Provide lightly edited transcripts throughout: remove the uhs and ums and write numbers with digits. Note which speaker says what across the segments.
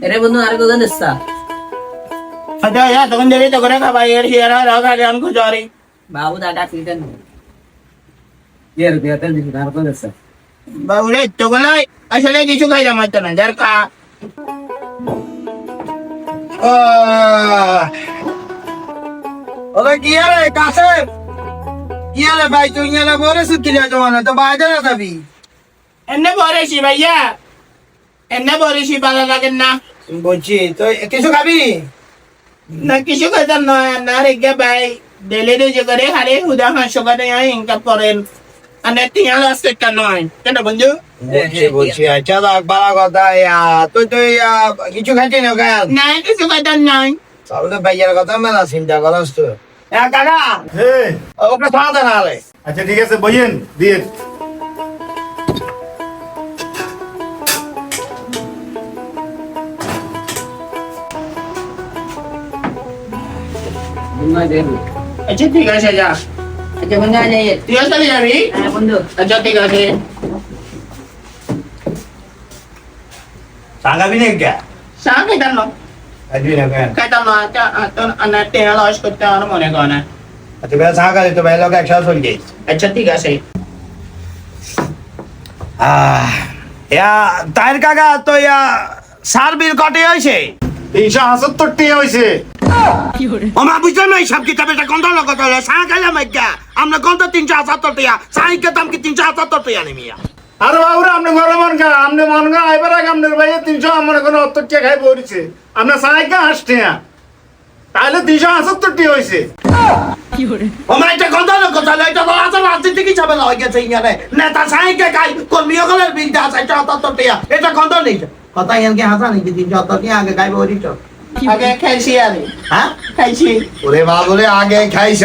Speaker 1: এরে বন্ধু আর কখন এসছা
Speaker 2: আচ্ছা ইয়া তখন দেরি তো করে খাবা এর হিয়ারা রাখা রে আমকো জরি
Speaker 1: বাবু দাদা ফিল্টার এর বিয়াতে দিছি আর কখন এসছা
Speaker 2: বাবুরে তো গলাই আসলে কিছু খাইলাম তো না যার কা ওরে কি আরে কাছে কি আরে ভাই তুই না বলে সুতিলা জমানা তো বাইরে না যাবি এনে বলেছি ভাইয়া এনে বলেছি ভালো লাগে না বলছি তো কিছু খাবি না কিছু খাইতাম না না রে গে ভাই ডেলি যে করে খালি হুদা হাসো করে ইনকাম করেন আনে টিয়া লাস্ট টা নয় কেন বন্ধু বলছি আচ্ছা রাখ বালা কথা তুই কিছু খাইছিস না কেন না কিছু খাইতাম নাই তাহলে ভাইয়ার কথা মেলা চিন্তা করস তো কাকা
Speaker 3: হে
Speaker 2: ওকে সাদা না রে
Speaker 3: আচ্ছা ঠিক আছে বইয়েন দিয়ে
Speaker 1: বন্ধু দে
Speaker 2: আচ্ছা ঠিক আছে যা
Speaker 1: আচ্ছা বন্ধু আ যাই
Speaker 2: তুইও চলে যাবি
Speaker 1: হ্যাঁ বন্ধু
Speaker 2: আচ্ছা ঠিক আছে
Speaker 3: সাগাবি না কে
Speaker 2: চা খাইতাম না
Speaker 3: আজবি না কেন
Speaker 2: খাইতাম না তো আনে টিয়া লস করতে আর মনে করে না
Speaker 3: আচ্ছা বেলা সাগালি তো বেলা একসাথে চলে যাই
Speaker 2: আচ্ছা ঠিক আছে
Speaker 3: তাইর কাকা তো সার বিল কটে হয়েছে 378 টাকা হয়েছে
Speaker 2: ওমা বুঝলাম না সব কিতাবেটা কোন দল কত হলো চা খাইলাম একটা আমরা কোন তো 378 টাকা চাইকে দাম কি 378 টাকা নেমিয়া
Speaker 3: আরে বাবুরা আপনি ঘরে মন খা আপনি মন খা এবার আগে আপনার ভাই 300 মনে কোনো 70 টাকা খাই পড়েছে আপনার সাইকে 8 টাকা তাহলে 378 টাকা হয়েছে
Speaker 2: ওমা এটা কোন দল কত হলো এটা তো আসল রাজনীতি কি যাবে লয় গেছে ইয়ানে নেতা চাইকে খাই কর্মীও গলে বিল দা 78 টাকা এটা কোন দল নেই কথা ইয়ানকে হাসা নেই 378 টাকা আগে খাইবে ওরিছ আগে খাইছি আরে হ্যাঁ খাইছি
Speaker 3: ওরে বাবুরে আগে খাইছ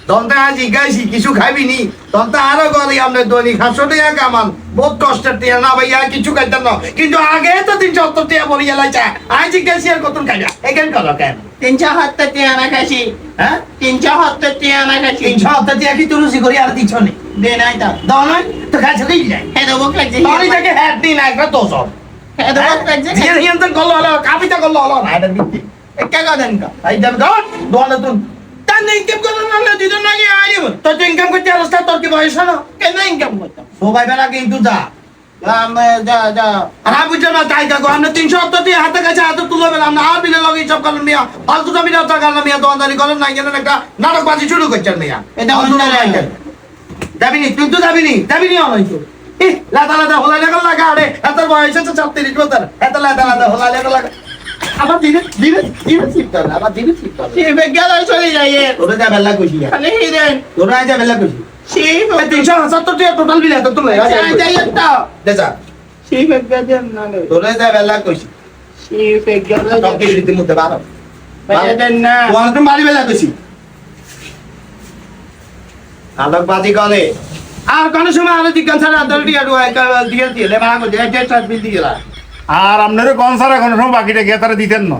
Speaker 3: তন্তে আজ গাইছি কিছু খাইবি নি তন্তে আরো গলি আমরা দনি খাসতে কামান বহুত কষ্টের টিয়া না ভাইয়া কিছু খাইতাম না কিন্তু আগে তো 370 টাকা বলি এলাইছা আজ গাইছি আর কত খাইবা এখান কল কেন
Speaker 2: 370 টাকা না খাইছি
Speaker 3: হ্যাঁ
Speaker 2: 370 টাকা না খাইছি
Speaker 3: 370 টাকা কি তুলসী করি আর দিছ নি
Speaker 2: দে নাই তা
Speaker 3: দাও না তো খাইছ কি যায়
Speaker 2: হে দেবো লাগছে
Speaker 3: বাড়ি থেকে হ্যাট দিন একটা তো সব
Speaker 2: হে দেবো লাগছে
Speaker 3: জিয়ার হিয়ন্তন কল হলো কাপিটা কল হলো না এটা দিতে
Speaker 2: একা গাদেন কা
Speaker 3: এই দেব দাও দোয়ালে তুই
Speaker 2: তার ইনকাম করতে না দিদন নাকি আইব
Speaker 3: তো তুই ইনকাম করতে অবস্থা তোর কি বয়স হলো
Speaker 2: কেন ইনকাম করতাম
Speaker 3: সবাই বেলা কিন্তু যা
Speaker 2: যা
Speaker 3: আর বুঝলাম না তাই কাকু আমরা 370 দিয়ে হাতে কাছে হাতে তুলে পেলাম না আর বিলে লগে সব কারণ মিয়া ফালতু দামি না টাকা না মিয়া দোকানদারি করেন না যেন একটা নাটকবাজি শুরু করছেন মিয়া
Speaker 2: এটা অন্যায়।
Speaker 3: যাবিনি তুই তো যাবিনি অনইছো লাদা লাদা হলা লাগা আরে এত বয়স হচ্ছে 36 বছর এত লাদা লাদা হলা লাগা আবার ধীরে ধীরে ধীরে ঠিক কর আবার ধীরে ঠিক কর
Speaker 2: সে বেগেল চলে যায়
Speaker 3: তোরে যা বেলা কইছি
Speaker 2: খালি হিরেন
Speaker 3: তোরা যা বেলা কইছি
Speaker 2: সে
Speaker 3: 370 টাকা টোটাল বিল এত তুলে
Speaker 2: যাই তো
Speaker 3: দে যা
Speaker 2: সে বেগেল না
Speaker 3: তোরে যা বেলা কইছি
Speaker 2: সে বেগেল
Speaker 3: সব কিছু রীতিমতো বারো
Speaker 2: বেগেল না
Speaker 3: তোমার তো মারি বেলা কইছি আলোকবাজি করে আর কোন সময় আলো জিজ্ঞাসা ছাড়া দলটি আডু দিয়ে দিলে মারা করে দিয়ে চার্জ বিল দিয়ে
Speaker 4: আর আপনারও কনসার এখন সময় বাকিটা গেতারে দিতেন না